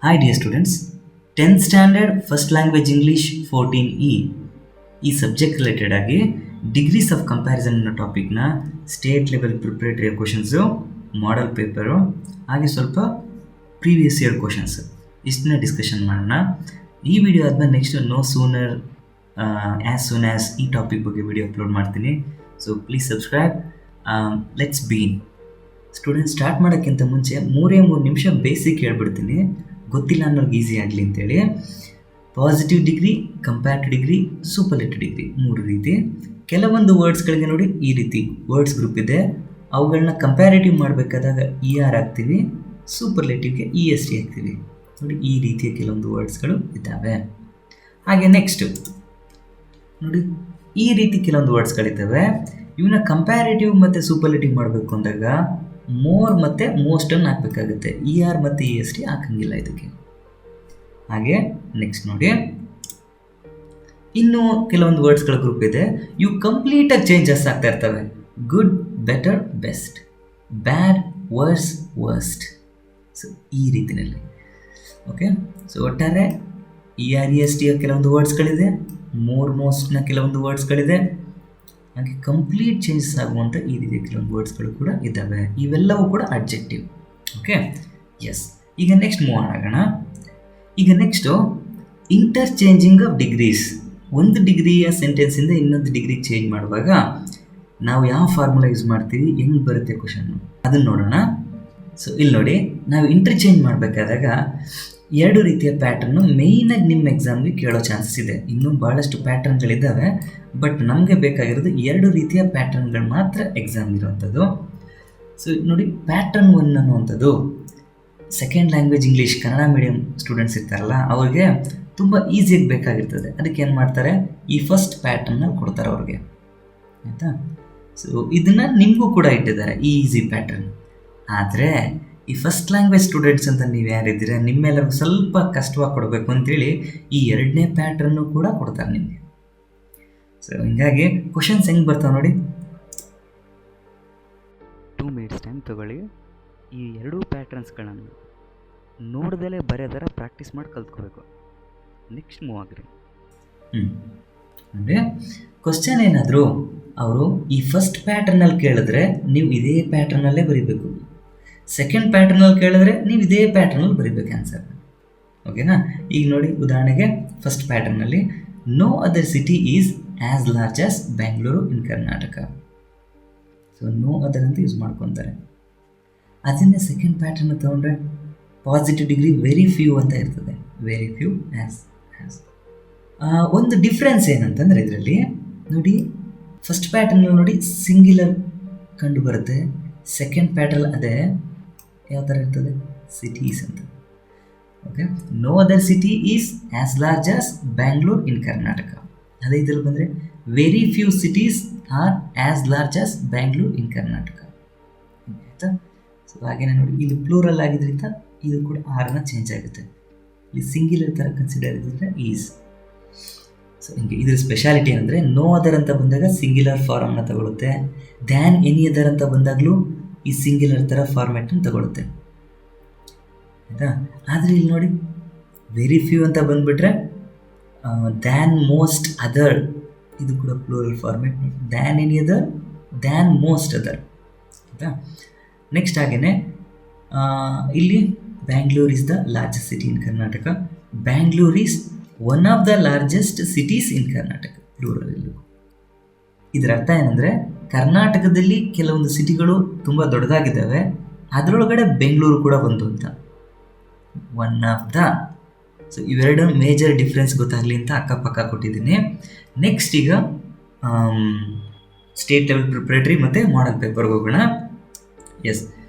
Hi dear students, 10th standard first language English 14E ಈ subject related ಆಗಿ degrees of comparison ಅನ್ನೋ ಟಾಪಿಕ್ನ state level preparatory questions, model paper ಹಾಗೆ ಸ್ವಲ್ಪ previous year questions ಇಷ್ಟನ್ನ discussion ಮಾಡೋಣ. ಈ ವಿಡಿಯೋ ಆದಮೇಲೆ next no sooner as soon as ಈ ಟಾಪಿಕ್ ಬಗ್ಗೆ ವಿಡಿಯೋ ಅಪ್ಲೋಡ್ ಮಾಡ್ತೀನಿ. So please subscribe. Let's begin. Student start ಮಾಡೋಕ್ಕಿಂತ ಮುಂಚೆ 3 ನಿಮಿಷ ಬೇಸಿಕ್ ಹೇಳ್ಬಿಡ್ತೀನಿ, ಗೊತ್ತಿಲ್ಲ ಅನ್ನೋರ್ಗೆ ಈಸಿ ಆಗಲಿ ಅಂತೇಳಿ. Positive degree, comparative degree, superlative degree 3 ರೀತಿ. ಕೆಲವೊಂದು ವರ್ಡ್ಸ್ಗಳಿಗೆ ನೋಡಿ ಈ ರೀತಿ ವರ್ಡ್ಸ್ ಗ್ರೂಪ್ ಇದೆ, ಅವುಗಳನ್ನ ಕಂಪ್ಯಾರಿಟಿವ್ ಮಾಡಬೇಕಾದಾಗ ER ಹಾಕ್ತೀವಿ, ಸೂಪರ್ಲೇಟಿವ್ಗೆ EST ಹಾಕ್ತೀವಿ. ನೋಡಿ ಈ ರೀತಿಯ ಕೆಲವೊಂದು ವರ್ಡ್ಸ್ಗಳು ಇದ್ದಾವೆ. ಹಾಗೆ ನೆಕ್ಸ್ಟ್ ನೋಡಿ ಈ ರೀತಿ ಕೆಲವೊಂದು ವರ್ಡ್ಸ್ಗಳಿದ್ದಾವೆ. ಇವನ್ನ ಕಂಪ್ಯಾರಿಟಿವ್ ಮತ್ತು ಸೂಪರ್ಲೇಟಿವ್ ಮಾಡಬೇಕು ಅಂದಾಗ ಮೋರ್ ಮತ್ತು ಮೋಸ್ಟನ್ನು ಹಾಕಬೇಕಾಗುತ್ತೆ, ER ಮತ್ತು EST ಹಾಕಂಗಿಲ್ಲ ಇದಕ್ಕೆ. ಹಾಗೆ ನೆಕ್ಸ್ಟ್ ನೋಡಿ ಇನ್ನೂ ಕೆಲವೊಂದು ವರ್ಡ್ಸ್ಗಳ ಗ್ರೂಪ್ ಇದೆ, ಇವು ಕಂಪ್ಲೀಟಾಗಿ ಚೇಂಜಸ್ ಆಗ್ತಾ ಇರ್ತವೆ. ಗುಡ್, ಬೆಟರ್, ಬೆಸ್ಟ್, ಬ್ಯಾಡ್, ವರ್ಸ್, ವರ್ಸ್ಟ್. ಸೊ ಈ ರೀತಿಯಲ್ಲಿ ಓಕೆ. ಸೊ ಒಟ್ಟಾರೆ ER EST ಕೆಲವೊಂದು ವರ್ಡ್ಸ್ಗಳಿದೆ, ಮೋರ್ ಮೋಸ್ಟ್ನ ಕೆಲವೊಂದು ವರ್ಡ್ಸ್ಗಳಿದೆ, ಹಾಗೆ ಕಂಪ್ಲೀಟ್ ಚೇಂಜಸ್ ಆಗುವಂಥ ಈ ರೀತಿಯ ಕೆಲವೊಂದು ವರ್ಡ್ಸ್ಗಳು ಕೂಡ ಇದ್ದಾವೆ. ಇವೆಲ್ಲವೂ ಕೂಡ ಅಡ್ಜೆಕ್ಟಿವ್. Okay, yes. ಈಗ ನೆಕ್ಸ್ಟ್ ಮೂವ್ ಆಗೋಣ. ಈಗ ನೆಕ್ಸ್ಟು ಇಂಟರ್ಚೇಂಜಿಂಗ್ ಆಫ್ ಡಿಗ್ರೀಸ್. ಒಂದು ಡಿಗ್ರಿಯ ಸೆಂಟೆನ್ಸಿಂದ ಇನ್ನೊಂದು ಡಿಗ್ರಿಗೆ ಚೇಂಜ್ ಮಾಡುವಾಗ ನಾವು ಯಾವ ಫಾರ್ಮುಲಾ ಯೂಸ್ ಮಾಡ್ತೀವಿ, ಹೆಂಗೆ ಬರುತ್ತೆ ಕ್ವಶನ್ನು, ಅದನ್ನು ನೋಡೋಣ. ಸೊ ಇಲ್ಲಿ ನೋಡಿ, ನಾವು ಇಂಟರ್ಚೇಂಜ್ ಮಾಡಬೇಕಾದಾಗ 2 ರೀತಿಯ ಪ್ಯಾಟರ್ನು ಮೇಯ್ನಾಗಿ ನಿಮ್ಮ ಎಕ್ಸಾಮ್ಗೆ ಕೇಳೋ ಚಾನ್ಸಸ್ ಇದೆ. ಇನ್ನೂ ಭಾಳಷ್ಟು ಪ್ಯಾಟರ್ನ್ಗಳಿದ್ದಾವೆ, ಬಟ್ ನಮಗೆ ಬೇಕಾಗಿರೋದು 2 ರೀತಿಯ ಪ್ಯಾಟರ್ನ್ಗಳು ಮಾತ್ರ ಎಕ್ಸಾಮ್ ಇರುವಂಥದ್ದು. ಸೊ ನೋಡಿ, ಪ್ಯಾಟರ್ನ್ 1 ಅನ್ನುವಂಥದ್ದು second language English Kannada medium students ಇರ್ತಾರಲ್ಲ, ಅವ್ರಿಗೆ ತುಂಬ ಈಸಿಯಾಗಿ ಬೇಕಾಗಿರ್ತದೆ. ಅದಕ್ಕೆ ಏನು ಮಾಡ್ತಾರೆ, ಈ ಫಸ್ಟ್ ಪ್ಯಾಟರ್ನ ಕೊಡ್ತಾರೆ ಅವ್ರಿಗೆ, ಆಯಿತಾ. ಸೊ ಇದನ್ನು ನಿಮಗೂ ಕೂಡ ಇಟ್ಟಿದ್ದಾರೆ, ಈ ಈಸಿ ಪ್ಯಾಟರ್ನ್. ಆದರೆ ಈ ಫಸ್ಟ್ ಲ್ಯಾಂಗ್ವೇಜ್ ಸ್ಟೂಡೆಂಟ್ಸ್ ಅಂತ ನೀವು ಯಾರಿದ್ದೀರ, ನಿಮ್ಮೆಲ್ಲರಿಗೂ ಸ್ವಲ್ಪ ಕಷ್ಟವಾಗಿ ಕೊಡಬೇಕು ಅಂತೇಳಿ ಈ 2ನೇ ಪ್ಯಾಟ್ರನ್ನು ಕೂಡ ಕೊಡ್ತಾರೆ ನಿಮಗೆ. ಸೊ ಹೀಗಾಗಿ ಕ್ವಶನ್ಸ್ ಹೆಂಗೆ ಬರ್ತಾವೆ ನೋಡಿ. 2 ಮಿನಿಟ್ಸ್ ಟೈಮ್ ತೊಗೊಳ್ಳಿ. ಈ 2 ಪ್ಯಾಟ್ರನ್ಸ್ಗಳನ್ನು ನೋಡ್ದಲೇ ಬರೆಯೋದರ ಪ್ರಾಕ್ಟೀಸ್ ಮಾಡಿ ಕಲ್ತ್ಕೋಬೇಕು. ನೆಕ್ಸ್ಟ್ ಮೂವ್ ಆಗ್ರಿ. ಅಂದರೆ ಕ್ವಶನ್ ಏನಾದರೂ ಅವರು ಈ ಫಸ್ಟ್ ಪ್ಯಾಟ್ರನಲ್ಲಿ ಕೇಳಿದ್ರೆ ನೀವು ಇದೇ ಪ್ಯಾಟ್ರನಲ್ಲೇ ಬರೀಬೇಕು. ಸೆಕೆಂಡ್ ಪ್ಯಾಟ್ರನಲ್ಲಿ ಕೇಳಿದ್ರೆ ನೀವು ಇದೇ ಪ್ಯಾಟ್ರನಲ್ಲಿ ಬರೀಬೇಕು ಆನ್ಸರ್. ಓಕೆನಾ. ಈಗ ನೋಡಿ, ಉದಾಹರಣೆಗೆ ಫಸ್ಟ್ ಪ್ಯಾಟ್ರನಲ್ಲಿ no other city is as large as Bangalore in Karnataka. So no other ಅಂತ ಯೂಸ್ ಮಾಡ್ಕೊತಾರೆ. ಅದನ್ನೇ ಸೆಕೆಂಡ್ ಪ್ಯಾಟ್ರನ್ ತೊಗೊಂಡ್ರೆ ಪಾಸಿಟಿವ್ ಡಿಗ್ರಿ ವೆರಿ ಫ್ಯೂ ಅಂತ ಇರ್ತದೆ, ವೆರಿ ಫ್ಯೂ ಆ್ಯಸ್. ಒಂದು ಡಿಫ್ರೆನ್ಸ್ ಏನಂತಂದರೆ ಇದರಲ್ಲಿ ನೋಡಿ, ಫಸ್ಟ್ ಪ್ಯಾಟ್ರನಲ್ಲಿ ನೋಡಿ ಸಿಂಗ್ಯುಲರ್ ಕಂಡು ಬರುತ್ತೆ, ಸೆಕೆಂಡ್ ಪ್ಯಾಟ್ರನ್ ಅದೇ ಯಾವ ಥರ ಇರ್ತದೆ, ಸಿಟೀಸ್ ಅಂತ. Okay, no other city is as large as Bangalore in Karnataka. ಅದೇ ಇದರಲ್ಲಿ ಬಂದರೆ very few cities are as large as Bangalore in Karnataka, ಆಯಿತಾ. ಸೊ ಹಾಗೇನೆ ನೋಡಿ, ಇಲ್ಲಿ ಪ್ಲೂರಲ್ ಆಗಿದ್ರಿಂದ ಇದು ಕೂಡ ಆರ್ನ ಚೇಂಜ್ ಆಗುತ್ತೆ. ಇಲ್ಲಿ ಸಿಂಗ್ಯುಲರ್ ಥರ ಕನ್ಸಿಡರ್ ಇದ್ದರೆ ಈಸ್. ಸೊ ಹಿಂಗೆ ಇದ್ರ ಸ್ಪೆಷಾಲಿಟಿ ಅಂದರೆ ನೋ ಅದರ್ ಅಂತ ಬಂದಾಗ ಸಿಂಗ್ಯುಲರ್ ಫಾರ್ಮ್ನ ತಗೊಳುತ್ತೆ, ದ್ಯಾನ್ ಎನಿ ಅದರ್ ಅಂತ ಬಂದಾಗಲೂ ಈ ಸಿಂಗ್ಯುಲರ್ ಥರ ಫಾರ್ಮ್ಯಾಟನ್ನು ತಗೊಳುತ್ತೆ, ಆಯಿತಾ. ಆದರೆ ಇಲ್ಲಿ ನೋಡಿ, ವೆರಿ ಫ್ಯೂ ಅಂತ ಬಂದುಬಿಟ್ರೆ ದ್ಯಾನ್ ಮೋಸ್ಟ್ ಅದರ್, ಇದು ಕೂಡ plural format. Than any other, than most other, ಆಯಿತಾ. ನೆಕ್ಸ್ಟ್ ಹಾಗೆಯೇ ಇಲ್ಲಿ Bangalore is the largest city in Karnataka, Bangalore is one of the largest cities in Karnataka, plural. ಇಲ್ಲೂ ಇದರ ಅರ್ಥ ಏನಂದರೆ, ಕರ್ನಾಟಕದಲ್ಲಿ ಕೆಲವೊಂದು ಸಿಟಿಗಳು ತುಂಬ ದೊಡ್ಡದಾಗಿದ್ದಾವೆ, ಅದರೊಳಗಡೆ ಬೆಂಗಳೂರು ಕೂಡ ಬಂತು ಅಂತ, ಒನ್ ಆಫ್ ದ. ಸೊ ಇವೆರಡು ಮೇಜರ್ ಡಿಫ್ರೆನ್ಸ್ ಗೊತ್ತಾಗಲಿ ಅಂತ ಅಕ್ಕಪಕ್ಕ ಕೊಟ್ಟಿದ್ದೀನಿ. ನೆಕ್ಸ್ಟ್ ಈಗ ಸ್ಟೇಟ್ ಲೆವೆಲ್ ಪ್ರಿಪ್ರೇಟರಿ ಮತ್ತು ಮಾಡೆಲ್ ಪೇಪರ್ಗೆ ಹೋಗೋಣ. ಎಸ್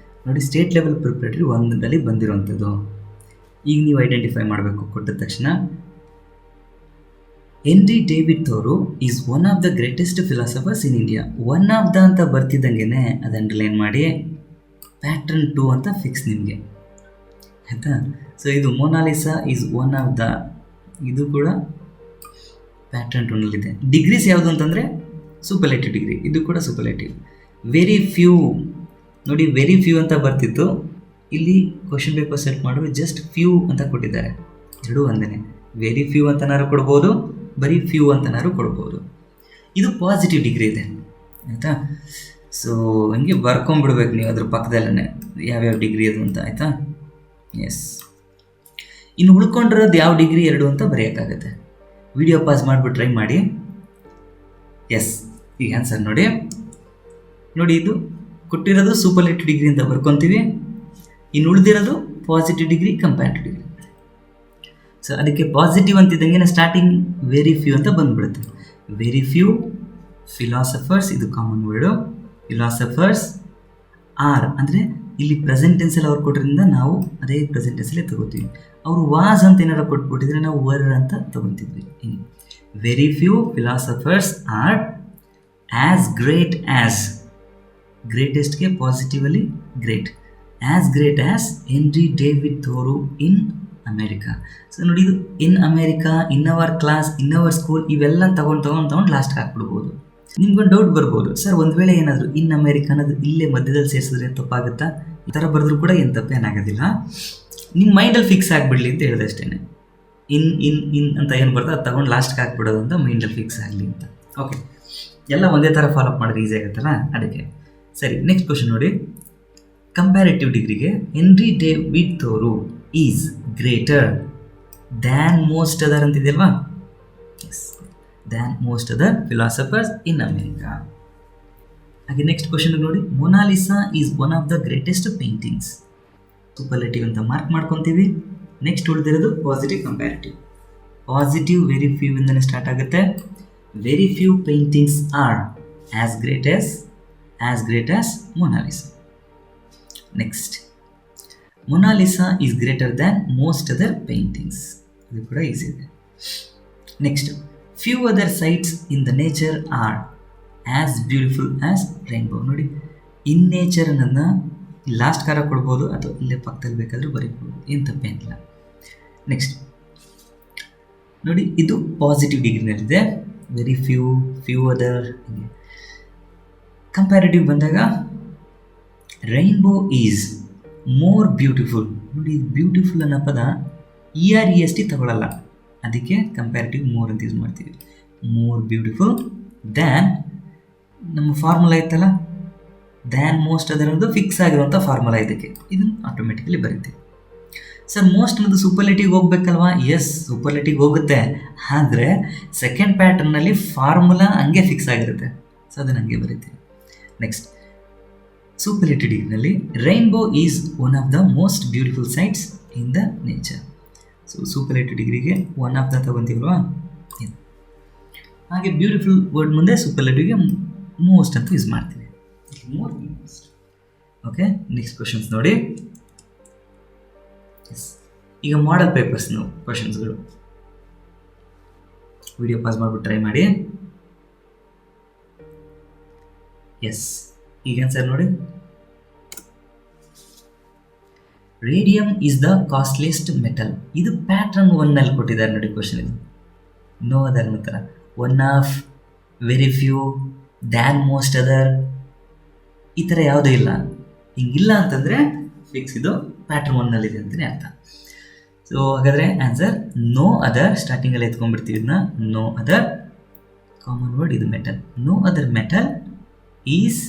ನೋಡಿ, ಸ್ಟೇಟ್ ಲೆವೆಲ್ ಪ್ರಿಪ್ರೇಟರಿ 1ರಲ್ಲಿ ಬಂದಿರುವಂಥದ್ದು. ಈಗ ನೀವು ಐಡೆಂಟಿಫೈ ಮಾಡಬೇಕು ಕೊಟ್ಟ ತಕ್ಷಣ. Henry David Thoreau is one of the greatest philosophers in India. One of the ಅಂತ ಬರ್ತಿದ್ದಂಗೆ ಅದು ಅಂಡರ್ಲೈನ್ ಮಾಡಿ ಪ್ಯಾಟ್ರನ್ 2 ಅಂತ ಫಿಕ್ಸ್ ನಿಮಗೆ, ಆಯಿತಾ. ಸೊ ಇದು Mona Lisa is one of the, ಇದು ಕೂಡ ಪ್ಯಾಟ್ರನ್ 2ನಲ್ಲಿದೆ. ಡಿಗ್ರೀಸ್ ಯಾವುದು ಅಂತಂದರೆ ಸೂಪರ್ಲೇಟಿವ್ ಡಿಗ್ರಿ, ಇದು ಕೂಡ ಸೂಪರ್ಲೇಟಿವ್. ವೆರಿ ಫ್ಯೂ ನೋಡಿ, ವೆರಿ ಫ್ಯೂ ಅಂತ ಬರ್ತಿತ್ತು, ಇಲ್ಲಿ ಕ್ವಶನ್ ಪೇಪರ್ ಸೆಟ್ ಮಾಡಲು ಜಸ್ಟ್ ಫ್ಯೂ ಅಂತ ಕೊಟ್ಟಿದ್ದಾರೆ, ಎರಡೂ ಒಂದೇ. ವೆರಿ ಫ್ಯೂ ಅಂತನಾರು ಕೊಡ್ಬೋದು, ಬರೀ ಫ್ಯೂ ಅಂತನಾರು ಕೊಡ್ಬೋದು. ಇದು ಪಾಸಿಟಿವ್ ಡಿಗ್ರಿ ಇದೆ, ಆಯಿತಾ. ಸೊ ಹಂಗೆ ಬರ್ಕೊಂಬಿಡ್ಬೇಕು ನೀವು ಅದ್ರ ಪಕ್ಕದಲ್ಲೇ ಯಾವ್ಯಾವ ಡಿಗ್ರಿ ಅದು ಅಂತ, ಆಯಿತಾ. ಎಸ್, ಇನ್ನು ಉಳ್ಕೊಂಡಿರೋದು ಯಾವ ಡಿಗ್ರಿ 2 ಅಂತ ಬರೆಯೋಕ್ಕಾಗತ್ತೆ. ವಿಡಿಯೋ ಪಾಸ್ ಮಾಡಿಬಿಟ್ಟು ಟ್ರೈ ಮಾಡಿ. ಎಸ್, ಈಗ ಆನ್ಸರ್ ನೋಡಿ. ಇದು ಕೊಟ್ಟಿರೋದು ಸೂಪರ್ಲೇಟಿವ್ ಡಿಗ್ರಿ ಅಂತ ಬರ್ಕೊತೀವಿ. ಇನ್ನು ಉಳಿದಿರೋದು positive degree, comparative degree. So ಅದಕ್ಕೆ ಪಾಸಿಟಿವ್ ಅಂತಿದ್ದಂಗೆ ಸ್ಟಾರ್ಟಿಂಗ್ ವೆರಿ ಫ್ಯೂ ಅಂತ ಬಂದ್ಬಿಡುತ್ತೆ. ವೆರಿ ಫ್ಯೂ ಫಿಲಾಸಫರ್ಸ್, ಇದು ಕಾಮನ್ ವರ್ಡು. ಫಿಲಾಸಫರ್ಸ್ ಆರ್ ಅಂದರೆ ಇಲ್ಲಿ ಪ್ರೆಸೆಂಟ್ ಟೆನ್ಸಲ್ಲಿ ಅವ್ರು ಕೊಟ್ಟಿರೋದ್ರಿಂದ ನಾವು ಅದೇ ಪ್ರೆಸೆಂಟ್ ಟೆನ್ಸಲ್ಲೇ ತಗೋತೀವಿ. ಅವರು ವಾಸ್ ಅಂತ ಏನಾರು ಕೊಟ್ಬಿಟ್ಟಿದ್ರೆ ನಾವು ವರ್ ಅಂತ ತಗೊತಿದ್ವಿ. Very few philosophers are as great as, ಗ್ರೇಟೆಸ್ಟ್ಗೆ ಪಾಸಿಟಿವಲ್ಲಿ great, as great as Henry David Thoreau in America. So ನೋಡಿ, ಇದು in America, in our class, in our school, ಇವೆಲ್ಲ ತೊಗೊಂಡು ಲಾಸ್ಟ್ಗೆ ಹಾಕ್ಬಿಡ್ಬೋದು. ನಿಮ್ಗೊಂದು ಡೌಟ್ ಬರ್ಬೋದು, ಸರ್ ಒಂದು ವೇಳೆ ಏನಾದರೂ ಇನ್ ಅಮೇರಿಕಾ ಅನ್ನೋದು ಇಲ್ಲೇ ಮಧ್ಯದಲ್ಲಿ ಸೇರಿಸಿದ್ರೆ ತಪ್ಪಾಗುತ್ತಾ? ಈ ಥರ ಬರೆದ್ರೂ ಕೂಡ ಏನು ತಪ್ಪೇನಾಗೋದಿಲ್ಲ. ನಿಮ್ಮ ಮೈಂಡಲ್ಲಿ ಫಿಕ್ಸ್ ಆಗಿಬಿಡಲಿ ಅಂತ ಹೇಳಿದೆ ಅಷ್ಟೇ. ಇನ್ ಅಂತ ಏನು ಬರ್ತದೆ ಅದು ತಗೊಂಡು ಲಾಸ್ಟ್ಗೆ ಹಾಕ್ಬಿಡೋದು ಅಂತ ಮೈಂಡಲ್ಲಿ ಫಿಕ್ಸ್ ಆಗಲಿ ಅಂತ. ಓಕೆ, ಎಲ್ಲ ಒಂದೇ ಥರ ಫಾಲೋಅಪ್ ಮಾಡಿದ್ರೆ ಈಸಿ ಆಗುತ್ತಲ್ಲ, ಅದಕ್ಕೆ. ಸರಿ, ನೆಕ್ಸ್ಟ್ ಕ್ವಶನ್ ನೋಡಿ. ಕಂಪ್ಯಾರಿಟಿವ್ ಡಿಗ್ರಿಗೆ Henry David Thoreau is greater than most other ಅಂತಿದೆಯಲ್ವಾ? Yes, than most other philosophers in America. ಹಾಗೆ ನೆಕ್ಸ್ಟ್ ಕ್ವಶನ್ ನೋಡಿ. Mona Lisa is one of the greatest paintings. Superlative ಅಂತ ಮಾರ್ಕ್ ಮಾಡ್ಕೊತೀವಿ. ನೆಕ್ಸ್ಟ್ ಉಳಿದಿರೋದು positive, comparative. Positive very few ಇಂದನೇ start ಆಗುತ್ತೆ. Very few paintings are as great as Mona Lisa. Next, Mona Lisa is greater than most other paintings. ಇದು ಕೂಡ easy ಇದೆ. Next, few other sights in the nature are as beautiful as rainbow. ನೋಡಿ, in nature ಅನ್ನೋದನ್ನ last ಕಾರ ಕೊಡ್ಬೋದು ಅಥವಾ ಇಲ್ಲೇ ಪಕ್ಕದಲ್ಲಿ ಬೇಕಾದರೂ ಬರೀಬೋದು, ಏನು ತಪ್ಪೇನಿಲ್ಲ. ನೆಕ್ಸ್ಟ್ ನೋಡಿ, ಇದು ಪಾಸಿಟಿವ್ ಡಿಗ್ರಿನಲ್ಲಿದೆ. Very few other. ಕಂಪ್ಯಾರಿಟಿವ್ ಬಂದಾಗ ರೈನ್ಬೋ ಈಸ್ ಮೋರ್ ಬ್ಯೂಟಿಫುಲ್. ನೋಡಿ, ಬ್ಯೂಟಿಫುಲ್ ಅನ್ನೋ ಪದ EREST ತಗೊಳ್ಳಲ್ಲ, ಅದಕ್ಕೆ ಕಂಪ್ಯಾರಿಟಿವ್ ಮೋರ್ ಅಂತ ಯೂಸ್ ಮಾಡ್ತೀವಿ. ಮೋರ್ ಬ್ಯೂಟಿಫುಲ್ ದ್ಯಾನ್ ನಮ್ಮ ಫಾರ್ಮುಲಾ ಇತ್ತಲ್ಲ, ದ್ಯಾನ್ ಮೋಸ್ಟ್ ಅದರ್ ಅನ್ನೋದು ಫಿಕ್ಸ್ ಆಗಿರುವಂಥ ಫಾರ್ಮುಲಾ ಇದಕ್ಕೆ. ಇದನ್ನು ಆಟೋಮೆಟಿಕಲಿ ಬರುತ್ತೆ. ಸರ್ ಮೋಸ್ಟ್ ಅನ್ನೋದು ಸೂಪರ್ಲೇಟಿವ್ಗೆ ಹೋಗ್ಬೇಕಲ್ವಾ? ಎಸ್, ಸೂಪರ್ಲೇಟಿವ್ಗೆ ಹೋಗುತ್ತೆ. ಆದರೆ ಸೆಕೆಂಡ್ ಪ್ಯಾಟರ್ನಲ್ಲಿ ಫಾರ್ಮುಲಾ ಹಂಗೆ ಫಿಕ್ಸ್ ಆಗಿರುತ್ತೆ, ಸೊ ಅದನ್ನು ಹಂಗೆ ಬರುತ್ತೆ. ನೆಕ್ಸ್ಟ್, ಸೂಪರ್ಲೇಟಿವ್ ಡಿಗ್ರಿನಲ್ಲಿ rainbow is one of the most beautiful sights in the nature. So superlative ಡಿಗ್ರಿಗೆ ಒನ್ ಆಫ್ ದ ತಗೊಂತೀವಲ್ವಾ? ಹಾಗೆ ಬ್ಯೂಟಿಫುಲ್ ವರ್ಡ್ ಮುಂದೆ ಸೂಪರ್ಲೇಟಿವ್ಗೆ ಮೋಸ್ಟ್ ಅಂತ ಯೂಸ್ ಮಾಡ್ತೀವಿ. More most. Okay, next questions ನೋಡಿ. ಈಗ ಮಾಡೆಲ್ ಪೇಪರ್ಸ್ನು ಕ್ವಶನ್ಸ್ಗಳು. ವಿಡಿಯೋ ಪಾಸ್ ಮಾಡಿಬಿಟ್ಟು ಟ್ರೈ ಮಾಡಿ. ಎಸ್, ಈಗ ಆನ್ಸರ್ ನೋಡಿ. Radium is the costliest metal. ಇದು ಪ್ಯಾಟ್ರನ್ 1ನಲ್ಲಿ ಕೊಟ್ಟಿದ್ದಾರೆ ನೋಡಿ ಕ್ವಶನ್. ಇದು ನೋ ಅದರ್ ನಂತರ one of, very few, than most other, ಈ ಥರ ಯಾವುದೂ ಇಲ್ಲ. ಹಿಂಗಿಲ್ಲ ಅಂತಂದರೆ ಫಿಕ್ಸ್ ಇದು ಪ್ಯಾಟ್ರನ್ 1ನಲ್ಲಿದೆ ಅಂತಲೇ ಅರ್ಥ. ಸೊ ಹಾಗಾದರೆ ಆನ್ಸರ್ ನೋ ಅದರ್. ಸ್ಟಾರ್ಟಿಂಗಲ್ಲಿ ಎತ್ಕೊಂಡ್ಬಿಡ್ತೀವಿ ಇದನ್ನ. ನೋ ಅದರ್, ಕಾಮನ್ ವರ್ಡ್ ಇದು metal. No other metal is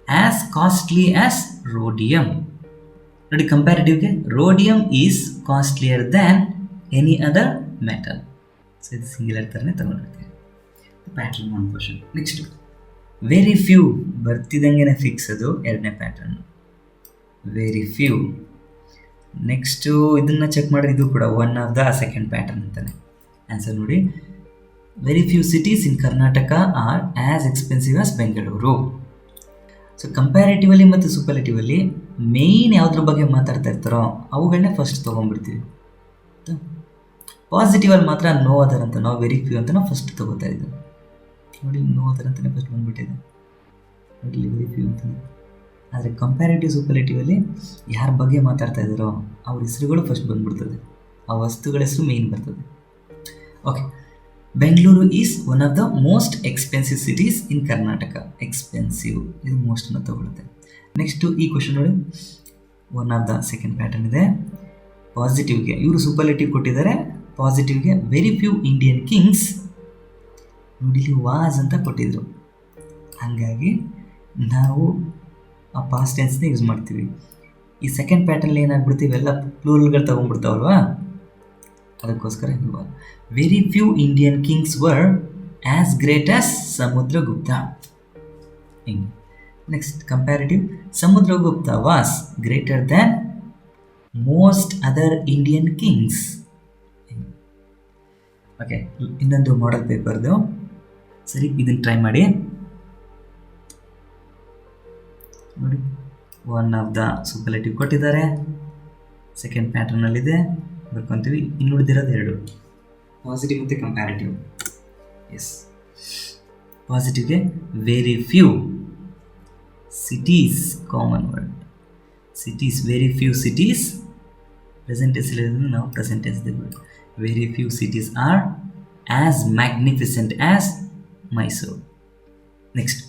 as costly as rhodium. ನೋಡಿ, ಕಂಪ್ಯಾರಿಟಿವ್ಗೆ rhodium is costlier than any other metal. So ಇದು ಸಿಂಗ್ಯುಲರ್ ಥರನೇ ತಗೊಂಡಿರ್ತೀವಿ. Pattern 1 question. Next, very few ಬರ್ತಿದ್ದಂಗೆ ಫಿಕ್ಸ್, ಅದು ಎರಡನೇ ಪ್ಯಾಟ್ರನ್. Very few. ನೆಕ್ಸ್ಟು ಇದನ್ನು ಚೆಕ್ ಮಾಡಿದ್ರೆ ಇದು ಕೂಡ one of the second pattern ಅಂತಾನೆ. ಆನ್ಸರ್ ನೋಡಿ. Very few cities in Karnataka are as expensive as Bengaluru. So ಕಂಪ್ಯಾರಿಟಿವಲ್ಲಿ ಮತ್ತು ಸೂಪರ್ಲೇಟಿವಲ್ಲಿ ಮೇಯ್ನ್ ಯಾವುದ್ರ ಬಗ್ಗೆ ಮಾತಾಡ್ತಾ ಇರ್ತಾರೋ ಅವುಗಳನ್ನೇ ಫಸ್ಟ್ ತೊಗೊಂಡ್ಬಿಡ್ತೀವಿ. ಪಾಸಿಟಿವಲ್ಲಿ ಮಾತ್ರ ನೋ ಅದರ್ ಅಂತ, ನಾವು ವೆರಿ ಫ್ಯೂ ಅಂತ ನಾವು ಫಸ್ಟ್ ತೊಗೋತಾ ಇದ್ದೀವಿ. ನೋಡಿ, ನೋ ಅದರ್ ಅಂತಲೇ ಫಸ್ಟ್ ಬಂದುಬಿಟ್ಟಿದೆ. ನೋಡಿ, ವೆರಿ ಫ್ಯೂ ಅಂತಲೇ. ಆದರೆ ಕಂಪ್ಯಾರಿಟಿವ್ ಸೂಪರ್ಲೇಟಿವಲ್ಲಿ ಯಾರ ಬಗ್ಗೆ ಮಾತಾಡ್ತಾ ಇದ್ದಾರೋ ಅವ್ರ ಹೆಸರುಗಳು ಫಸ್ಟ್ ಬಂದುಬಿಡ್ತದೆ, ಆ ವಸ್ತುಗಳ ಹೆಸರು ಮೇಯ್ನ್ ಬರ್ತದೆ. Okay, Bengaluru is one of the most expensive cities in Karnataka. Expensive ಇದು ಮೋಸ್ಟನ್ನು ತಗೊಳುತ್ತೆ. ನೆಕ್ಸ್ಟು ಈ ಕ್ವಶನ್ ನೋಡಿ. One of the second pattern ಇದೆ. ಪಾಸಿಟಿವ್ಗೆ ಇವರು ಸೂಪರ್ಲೇಟಿವ್ ಕೊಟ್ಟಿದ್ದಾರೆ. ಪಾಸಿಟಿವ್ಗೆ ವೆರಿ ಫ್ಯೂ ಇಂಡಿಯನ್ ಕಿಂಗ್ಸ್, ನೋಡಿ ಇಲ್ಲಿ ವಾಸ್ ಅಂತ ಕೊಟ್ಟಿದ್ರು, ಹಾಗಾಗಿ ನಾವು ಆ ಪಾಸ್ಟ್ ಟೆನ್ಸ್ನ ಯೂಸ್ ಮಾಡ್ತೀವಿ. ಈ ಸೆಕೆಂಡ್ ಪ್ಯಾಟರ್ನಲ್ಲಿ ಏನಾಗ್ಬಿಡ್ತೀವಿ, ಇವೆಲ್ಲ ಪ್ಲೂರಲ್ಗಳು ತೊಗೊಂಡ್ಬಿಡ್ತಾವಲ್ವಾ, ಅದಕ್ಕೋಸ್ಕರ ಇವಾಗ very few Indian kings were as great as Samudragupta. ಹಿಂಗೆ next comparative, Samudragupta was greater than most other Indian kings. Okay, ಇನ್ನೊಂದು ಮಾಡೆಲ್ ಪೇಪರ್ದು. ಸರಿ, ಇದನ್ನು ಟ್ರೈ ಮಾಡಿ ನೋಡಿ. ಒನ್ ಆಫ್ ದ ಸೂಪರ್ಲೇಟಿವ್ ಕೊಟ್ಟಿದ್ದಾರೆ, ಸೆಕೆಂಡ್ ಪ್ಯಾಟರ್ನಲ್ಲಿದೆ, ಬರ್ಕೊತೀವಿ. ಇನ್ನು ಉಳಿದಿರೋದು ಎರಡು, ಪಾಸಿಟಿವ್ ಮತ್ತು ಕಂಪ್ಯಾರಿಟಿವ್. ಎಸ್, ಪಾಸಿಟಿವ್ಗೆ very few cities, common word cities, very few cities. Present tense ನಾವು ಪ್ರೆಸೆಂಟ್ ಟೆನ್ಸ್ ದೇಬೇಕು. Very few cities are as magnificent as Mysuru. Next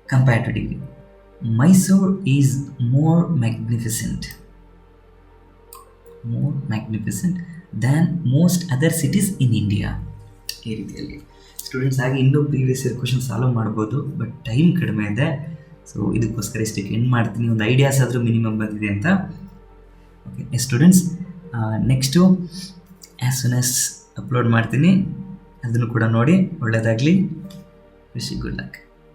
comparative, Mysuru is more magnificent than most other cities in India. ಈ ರೀತಿಯಲ್ಲಿ students ಆಗಿ ಇನ್ನೂ previous year question solve ಮಾಡ್ಬೋದು, but time ಕಡಿಮೆ ಇದೆ. So ಇದಕ್ಕೋಸ್ಕರ ಇಷ್ಟಕ್ಕೆ ಎಂಡ್ ಮಾಡ್ತೀನಿ, ಒಂದು ಐಡಿಯಾಸ್ ಆದರೂ ಮಿನಿಮಮ್ ಬಂದಿದೆ ಅಂತ. Okay students, next as soon as upload ಮಾಡ್ತೀನಿ, ಅದನ್ನು ಕೂಡ ನೋಡಿ. ಒಳ್ಳೆಯದಾಗಲಿ, ವಿಶ್ ಯು ಗುಡ್ ಲಕ್.